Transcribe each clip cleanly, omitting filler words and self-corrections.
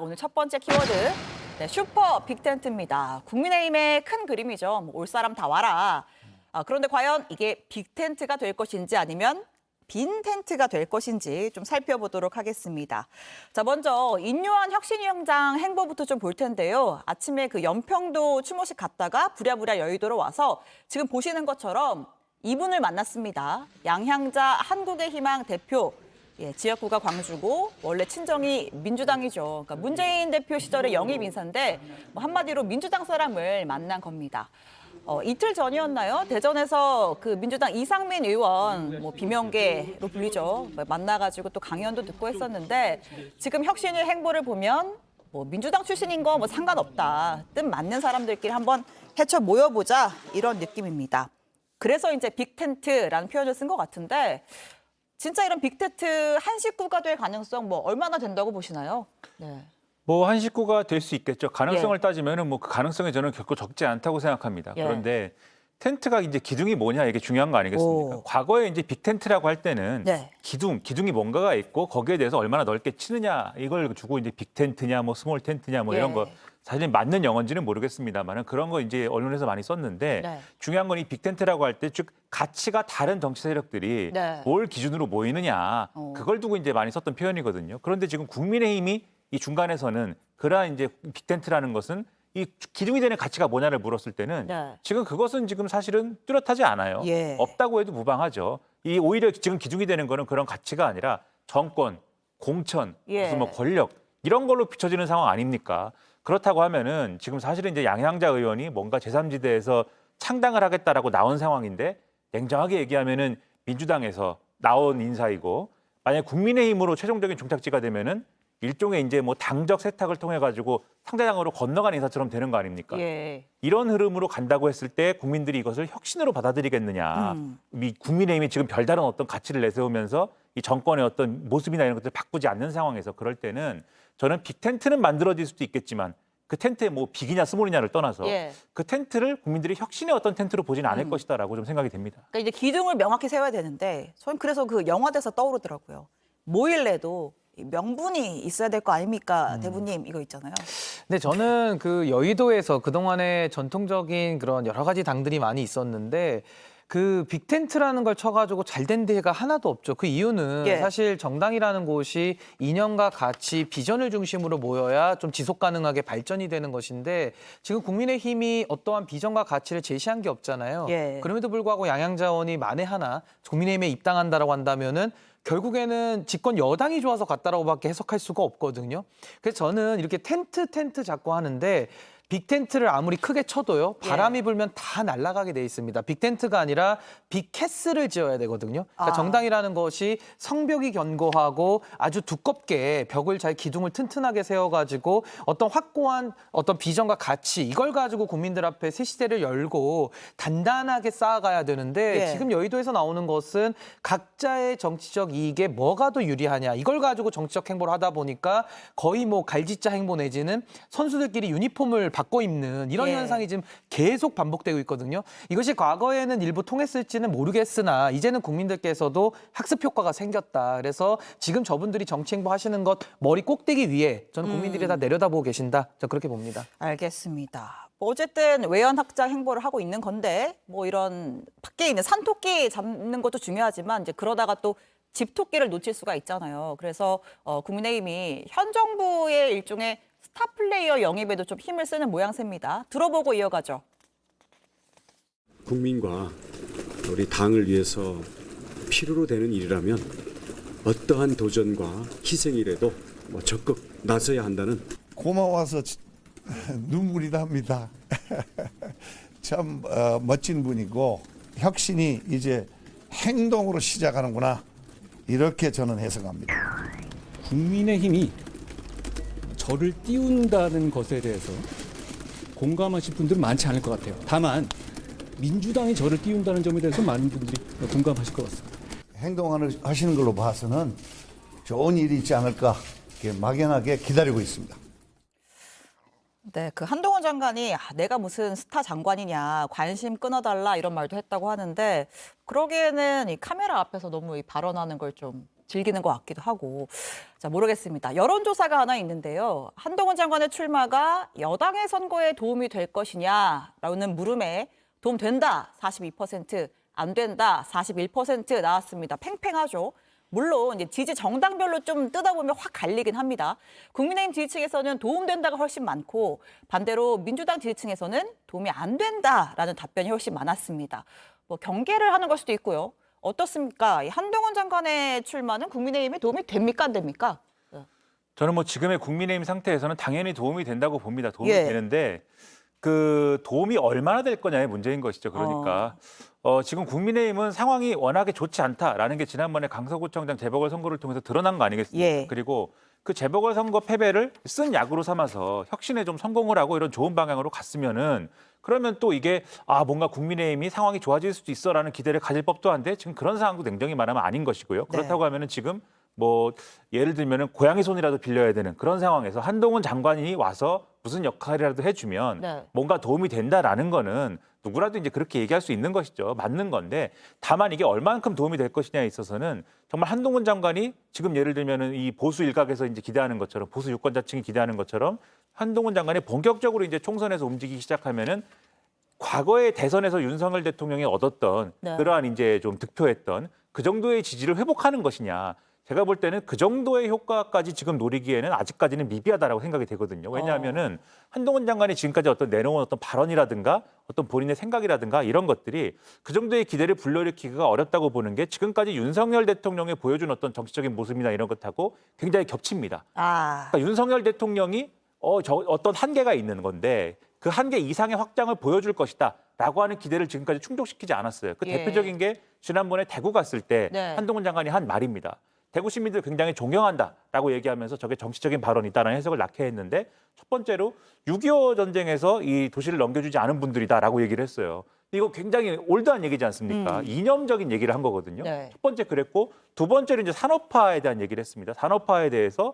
오늘 첫 번째 키워드, 슈퍼 빅텐트입니다. 국민의힘의 큰 그림이죠. 올 사람 다 와라. 그런데 과연 이게 빅텐트가 될 것인지 아니면 빈 텐트가 될 것인지 좀 살펴보도록 하겠습니다. 자, 먼저 인요한 혁신위원장 행보부터 좀 볼 텐데요. 아침에 그 연평도 추모식 갔다가 부랴부랴 여의도로 와서 지금 보시는 것처럼 이분을 만났습니다. 양향자 한국의 희망 대표. 지역구가 광주고 원래 친정이 민주당이죠. 그러니까 문재인 대표 시절의 영입 인사인데 한마디로 민주당 사람을 만난 겁니다. 이틀 전이었나요? 대전에서 그 민주당 이상민 의원 비명계로 불리죠. 만나가지고 또 강연도 듣고 했었는데 지금 혁신의 행보를 보면 민주당 출신인 거 상관없다. 뜻 맞는 사람들끼리 한번 헤쳐 모여보자 이런 느낌입니다. 그래서 이제 빅텐트라는 표현을 쓴 것 같은데 진짜 이런 빅텐트 한 식구가 될 가능성 얼마나 된다고 보시나요? 네. 한 식구가 될 수 있겠죠. 가능성을 따지면은 그 가능성이 저는 결코 적지 않다고 생각합니다. 그런데 텐트가 이제 기둥이 뭐냐 이게 중요한 거 아니겠습니까? 과거에 이제 빅텐트라고 할 때는 기둥이 뭔가가 있고 거기에 대해서 얼마나 넓게 치느냐 이걸 주고 이제 빅텐트냐 스몰 텐트냐 이런 거 사실 맞는 용어인지는 모르겠습니다만은 그런 거 이제 언론에서 많이 썼는데 중요한 건 이 빅텐트라고 할 때 즉 가치가 다른 정치 세력들이 뭘 기준으로 모이느냐 그걸 두고 이제 많이 썼던 표현이거든요. 그런데 지금 국민의힘이 이 중간에서는 그러한 이제 빅텐트라는 것은 이 기둥이 되는 가치가 뭐냐를 물었을 때는 지금 그것은 지금 사실은 뚜렷하지 않아요. 없다고 해도 무방하죠. 이 오히려 지금 기둥이 되는 거는 그런 가치가 아니라 정권, 공천, 무슨 권력 이런 걸로 비춰지는 상황 아닙니까? 그렇다고 하면은 지금 사실은 이제 양향자 의원이 뭔가 제3지대에서 창당을 하겠다라고 나온 상황인데 냉정하게 얘기하면은 민주당에서 나온 인사이고 만약 국민의힘으로 최종적인 종착지가 되면은 일종의 이제 당적 세탁을 통해 가지고 상대당으로 건너간 인사처럼 되는 거 아닙니까? 이런 흐름으로 간다고 했을 때 국민들이 이것을 혁신으로 받아들이겠느냐. 국민의힘이 지금 별다른 어떤 가치를 내세우면서 이 정권의 어떤 모습이나 이런 것들을 바꾸지 않는 상황에서 그럴 때는 저는 빅텐트는 만들어질 수도 있겠지만 그 텐트에 빅이냐 스몰이냐를 떠나서 그 텐트를 국민들이 혁신의 어떤 텐트로 보지는 않을 것이다라고 좀 생각이 됩니다. 그러니까 이제 기둥을 명확히 세워야 되는데 저는 그래서 그 영화대에서 떠오르더라고요. 뭐일래도 명분이 있어야 될 거 아닙니까? 대부님 이거 있잖아요. 근데 저는 그 여의도에서 그동안에 전통적인 그런 여러 가지 당들이 많이 있었는데 그 빅텐트라는 걸 쳐가지고 잘된 데가 하나도 없죠. 그 이유는 사실 정당이라는 곳이 이념과 가치, 비전을 중심으로 모여야 좀 지속 가능하게 발전이 되는 것인데 지금 국민의힘이 어떠한 비전과 가치를 제시한 게 없잖아요. 그럼에도 불구하고 양양자원이 만에 하나 국민의힘에 입당한다라고 한다면은 결국에는 집권 여당이 좋아서 갔다라고밖에 해석할 수가 없거든요. 그래서 저는 이렇게 텐트 자꾸 하는데 빅텐트를 아무리 크게 쳐도요. 바람이 불면 다 날아가게 돼 있습니다. 빅텐트가 아니라 빅캐슬을 지어야 되거든요. 그러니까 정당이라는 것이 성벽이 견고하고 아주 두껍게 벽을 잘 기둥을 튼튼하게 세워가지고 어떤 확고한 어떤 비전과 가치 이걸 가지고 국민들 앞에 새 시대를 열고 단단하게 쌓아가야 되는데 지금 여의도에서 나오는 것은 각자의 정치적 이익에 뭐가 더 유리하냐 이걸 가지고 정치적 행보를 하다 보니까 거의 갈지자 행보 내지는 선수들끼리 유니폼을 바꿔 입는 이런 현상이 지금 계속 반복되고 있거든요. 이것이 과거에는 일부 통했을지는 모르겠으나 이제는 국민들께서도 학습 효과가 생겼다. 그래서 지금 저분들이 정치 행보 하시는 것 머리 꼭대기 위에 저는 국민들이 다 내려다보고 계신다. 저 그렇게 봅니다. 알겠습니다. 어쨌든 외연 확장 행보를 하고 있는 건데 이런 밖에 있는 산토끼 잡는 것도 중요하지만 이제 그러다가 또 집토끼를 놓칠 수가 있잖아요. 그래서 국민의힘이 현 정부의 일종의 스타 플레이어 영입에도 좀 힘을 쓰는 모양새입니다. 들어보고 이어가죠. 국민과 우리 당을 위해서 필요로 되는 일이라면 어떠한 도전과 희생이라도 적극 나서야 한다는 고마워서 눈물이 납니다. 참 멋진 분이고 혁신이 이제 행동으로 시작하는구나 이렇게 저는 해석합니다. 국민의힘이 저를 띄운다는 것에 대해서 공감하실 분들은 많지 않을 것 같아요. 다만 민주당이 저를 띄운다는 점에 대해서 많은 분들이 공감하실 것 같습니다. 행동하시는 걸로 봐서는 좋은 일이 있지 않을까 이렇게 막연하게 기다리고 있습니다. 네, 그 한동훈 장관이 내가 무슨 스타 장관이냐, 관심 끊어달라 이런 말도 했다고 하는데 그러기에는 이 카메라 앞에서 너무 이 발언하는 걸 좀 즐기는 것 같기도 하고. 자, 모르겠습니다. 여론조사가 하나 있는데요. 한동훈 장관의 출마가 여당의 선거에 도움이 될 것이냐라는 물음에 도움된다 42%, 안 된다 41% 나왔습니다. 팽팽하죠. 물론 이제 지지 정당별로 좀 뜯어보면 확 갈리긴 합니다. 국민의힘 지지층에서는 도움된다가 훨씬 많고 반대로 민주당 지지층에서는 도움이 안 된다라는 답변이 훨씬 많았습니다. 뭐 경계를 하는 걸 수도 있고요. 어떻습니까? 이 한동훈 장관의 출마는 국민의힘에 도움이 됩니까? 안 됩니까? 저는 뭐 지금의 국민의힘 상태에서는 당연히 도움이 된다고 봅니다. 도움이 되는데 그 도움이 얼마나 될 거냐의 문제인 것이죠. 그러니까 지금 국민의힘은 상황이 워낙에 좋지 않다라는 게 지난번에 강서구청장 재보궐선거를 통해서 드러난 거 아니겠습니까? 그리고 그 재보궐선거 패배를 쓴 약으로 삼아서 혁신에 좀 성공을 하고 이런 좋은 방향으로 갔으면은 그러면 또 이게 뭔가 국민의힘이 상황이 좋아질 수도 있어라는 기대를 가질 법도 한데 지금 그런 상황도 냉정히 말하면 아닌 것이고요. 그렇다고 하면은 지금 뭐 예를 들면은 고양이 손이라도 빌려야 되는 그런 상황에서 한동훈 장관이 와서 무슨 역할이라도 해주면 뭔가 도움이 된다라는 거는 누구라도 이제 그렇게 얘기할 수 있는 것이죠. 맞는 건데 다만 이게 얼만큼 도움이 될 것이냐에 있어서는 정말 한동훈 장관이 지금 예를 들면은 이 보수 일각에서 이제 기대하는 것처럼 보수 유권자층이 기대하는 것처럼 한동훈 장관이 본격적으로 이제 총선에서 움직이기 시작하면은 과거의 대선에서 윤석열 대통령이 얻었던 그러한 이제 좀 득표했던 그 정도의 지지를 회복하는 것이냐. 제가 볼 때는 그 정도의 효과까지 지금 노리기에는 아직까지는 미비하다라고 생각이 되거든요. 왜냐하면은 한동훈 장관이 지금까지 어떤 내놓은 어떤 발언이라든가 어떤 본인의 생각이라든가 이런 것들이 그 정도의 기대를 불러일으키기가 어렵다고 보는 게 지금까지 윤석열 대통령이 보여준 어떤 정치적인 모습이나 이런 것하고 굉장히 겹칩니다. 그러니까 윤석열 대통령이 어떤 한계가 있는 건데 그 한계 이상의 확장을 보여줄 것이다라고 하는 기대를 지금까지 충족시키지 않았어요. 그 대표적인 게 지난번에 대구 갔을 때 한동훈 장관이 한 말입니다. 대구 시민들 굉장히 존경한다라고 얘기하면서 저게 정치적인 발언이다라는 해석을 낳게 했는데 첫 번째로 6.25 전쟁에서 이 도시를 넘겨주지 않은 분들이다라고 얘기를 했어요. 이거 굉장히 올드한 얘기지 않습니까? 이념적인 얘기를 한 거거든요. 첫 번째 그랬고 두 번째로 이제 산업화에 대한 얘기를 했습니다. 산업화에 대해서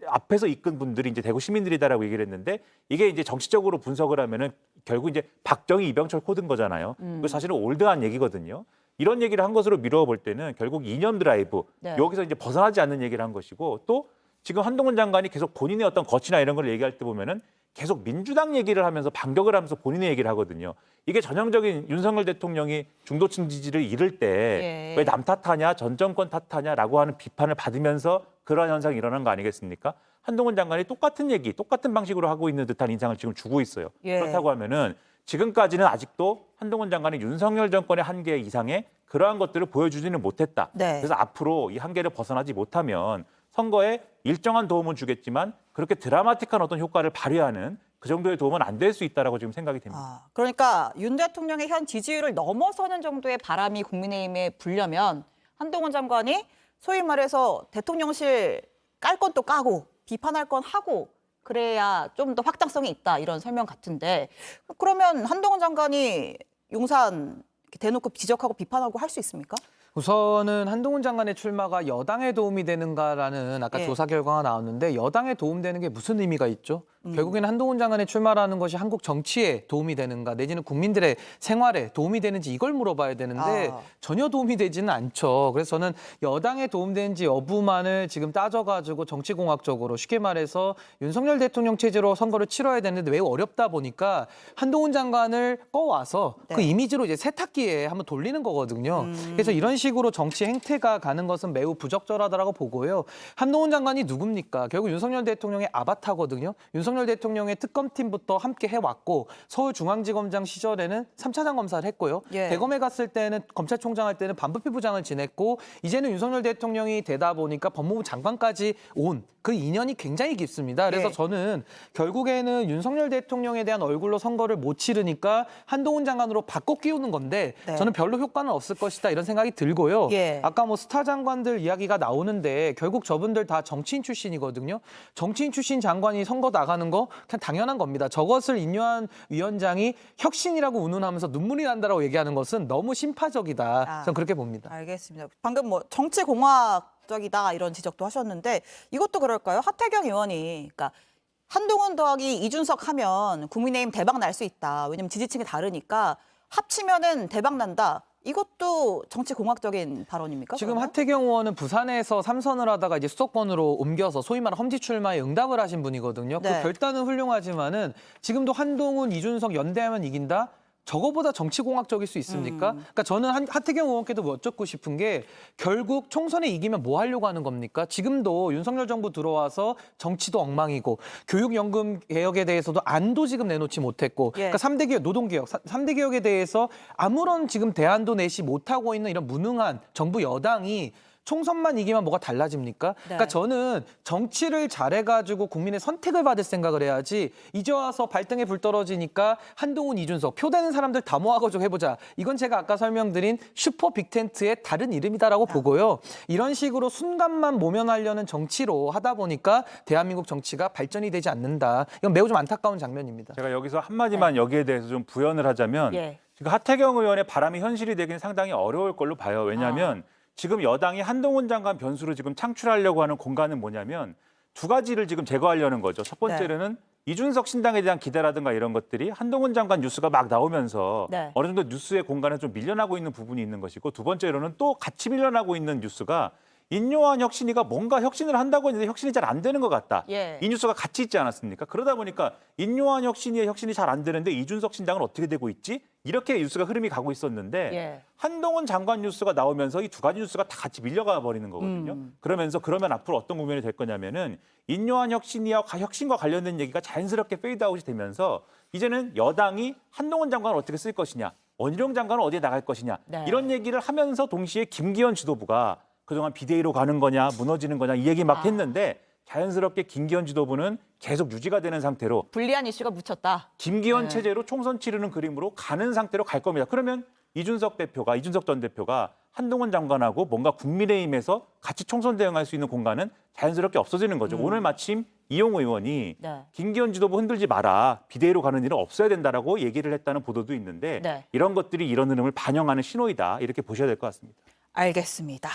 앞에서 이끈 분들이 이제 대구 시민들이다라고 얘기를 했는데 이게 이제 정치적으로 분석을 하면은 결국 이제 박정희 이병철 코드인 거잖아요. 그 사실은 올드한 얘기거든요. 이런 얘기를 한 것으로 미루어 볼 때는 결국 이념 드라이브 여기서 이제 벗어나지 않는 얘기를 한 것이고 또 지금 한동훈 장관이 계속 본인의 어떤 거치나 이런 걸 얘기할 때 보면은 계속 민주당 얘기를 하면서 반격을 하면서 본인의 얘기를 하거든요. 이게 전형적인 윤석열 대통령이 중도층 지지를 잃을 때 왜 남 탓하냐 전 정권 탓하냐라고 하는 비판을 받으면서 그러한 현상이 일어난 거 아니겠습니까? 한동훈 장관이 똑같은 얘기, 똑같은 방식으로 하고 있는 듯한 인상을 지금 주고 있어요. 그렇다고 하면은 지금까지는 아직도 한동훈 장관이 윤석열 정권의 한계 이상의 그러한 것들을 보여주지는 못했다. 그래서 앞으로 이 한계를 벗어나지 못하면 선거에 일정한 도움은 주겠지만 그렇게 드라마틱한 어떤 효과를 발휘하는 그 정도의 도움은 안 될 수 있다라고 지금 생각이 됩니다. 그러니까 윤 대통령의 현 지지율을 넘어서는 정도의 바람이 국민의힘에 불려면 한동훈 장관이 소위 말해서 대통령실 깔 건 또 까고 비판할 건 하고 그래야 좀 더 확장성이 있다 이런 설명 같은데 그러면 한동훈 장관이 용산 대놓고 지적하고 비판하고 할 수 있습니까? 우선은 한동훈 장관의 출마가 여당에 도움이 되는가라는 아까 조사 결과가 나왔는데 여당에 도움되는 게 무슨 의미가 있죠? 결국에는 한동훈 장관의 출마라는 것이 한국 정치에 도움이 되는가 내지는 국민들의 생활에 도움이 되는지 이걸 물어봐야 되는데 전혀 도움이 되지는 않죠. 그래서 저는 여당에 도움되는지 여부만을 지금 따져가지고 정치공학적으로 쉽게 말해서 윤석열 대통령 체제로 선거를 치러야 되는데 매우 어렵다 보니까 한동훈 장관을 꺼와서 그 이미지로 이제 세탁기에 한번 돌리는 거거든요. 그래서 이런 식으로 정치 행태가 가는 것은 매우 부적절하다라고 보고요. 한동훈 장관이 누굽니까? 결국 윤석열 대통령의 아바타거든요. 윤석열 대통령의 특검팀부터 함께 해왔고 서울중앙지검장 시절에는 3차장 검사를 했고요. 대검에 갔을 때는 검찰총장 할 때는 반부패 부장을 지냈고 이제는 윤석열 대통령이 되다 보니까 법무부 장관까지 온 그 인연이 굉장히 깊습니다. 그래서 저는 결국에는 윤석열 대통령에 대한 얼굴로 선거를 못 치르니까 한동훈 장관으로 바꿔 끼우는 건데 저는 별로 효과는 없을 것이다 이런 생각이 들고요. 아까 뭐 스타 장관들 이야기가 나오는데 결국 저분들 다 정치인 출신이거든요. 정치인 출신 장관이 선거 나가는 거 그냥 당연한 겁니다. 저것을 인요한 위원장이 혁신이라고 운운하면서 눈물이 난다라고 얘기하는 것은 너무 심파적이다. 저는 그렇게 봅니다. 알겠습니다. 방금 뭐 정치공학적이다 이런 지적도 하셨는데 이것도 그럴까요? 하태경 의원이 그러니까 한동훈 더하기 이준석 하면 국민의힘 대박 날 수 있다. 왜냐면 지지층이 다르니까 합치면은 대박 난다. 이것도 정치공학적인 발언입니까? 지금 그러면? 하태경 의원은 부산에서 3선을 하다가 이제 수도권으로 옮겨서 소위 말하는 험지 출마에 응답을 하신 분이거든요. 네. 그 결단은 훌륭하지만은 지금도 한동훈, 이준석 연대하면 이긴다? 저거보다 정치공학적일 수 있습니까? 그러니까 저는 하태경 의원께도 여쭙고 싶은 게 결국 총선에 이기면 뭐 하려고 하는 겁니까? 지금도 윤석열 정부 들어와서 정치도 엉망이고 교육연금 개혁에 대해서도 안도 지금 내놓지 못했고 예. 그러니까 3대 개혁, 노동개혁, 3대 개혁에 대해서 아무런 지금 대안도 내시 못하고 있는 이런 무능한 정부 여당이 총선만 이기면 뭐가 달라집니까? 그러니까 저는 정치를 잘해가지고 국민의 선택을 받을 생각을 해야지 이제 와서 발등에 불 떨어지니까 한동훈, 이준석 표 되는 사람들 다 모아가지고 해보자. 이건 제가 아까 설명드린 슈퍼 빅텐트의 다른 이름이다라고 보고요. 이런 식으로 순간만 모면하려는 정치로 하다 보니까 대한민국 정치가 발전이 되지 않는다. 이건 매우 좀 안타까운 장면입니다. 제가 여기서 한마디만 여기에 대해서 좀 부연을 하자면 지금 하태경 의원의 바람이 현실이 되기는 상당히 어려울 걸로 봐요. 왜냐하면 지금 여당이 한동훈 장관 변수로 지금 창출하려고 하는 공간은 뭐냐면 두 가지를 지금 제거하려는 거죠. 첫 번째로는 이준석 신당에 대한 기대라든가 이런 것들이 한동훈 장관 뉴스가 막 나오면서 어느 정도 뉴스의 공간에 좀 밀려나고 있는 부분이 있는 것이고 두 번째로는 또 같이 밀려나고 있는 뉴스가 인요한 혁신이가 뭔가 혁신을 한다고 했는데 혁신이 잘 안 되는 것 같다. 이 뉴스가 같이 있지 않았습니까? 그러다 보니까 인요한 혁신이의 혁신이 잘 안 되는데 이준석 신당은 어떻게 되고 있지? 이렇게 뉴스가 흐름이 가고 있었는데 한동훈 장관 뉴스가 나오면서 이 두 가지 뉴스가 다 같이 밀려가 버리는 거거든요. 그러면 앞으로 어떤 국면이 될 거냐면은 인요한 혁신과 관련된 얘기가 자연스럽게 페이드아웃이 되면서 이제는 여당이 한동훈 장관을 어떻게 쓸 것이냐, 원희룡 장관은 어디에 나갈 것이냐 이런 얘기를 하면서 동시에 김기현 지도부가 그동안 비대위로 가는 거냐 무너지는 거냐 이 얘기 막 했는데 자연스럽게 김기현 지도부는 계속 유지가 되는 상태로 불리한 이슈가 묻혔다. 김기현 체제로 총선 치르는 그림으로 가는 상태로 갈 겁니다. 그러면 이준석 전 대표가 한동훈 장관하고 뭔가 국민의힘에서 같이 총선 대응할 수 있는 공간은 자연스럽게 없어지는 거죠. 오늘 마침 이용호 의원이 김기현 지도부 흔들지 마라. 비대위로 가는 일은 없어야 된다라고 얘기를 했다는 보도도 있는데 이런 것들이 이런 흐름을 반영하는 신호이다. 이렇게 보셔야 될 것 같습니다. 알겠습니다.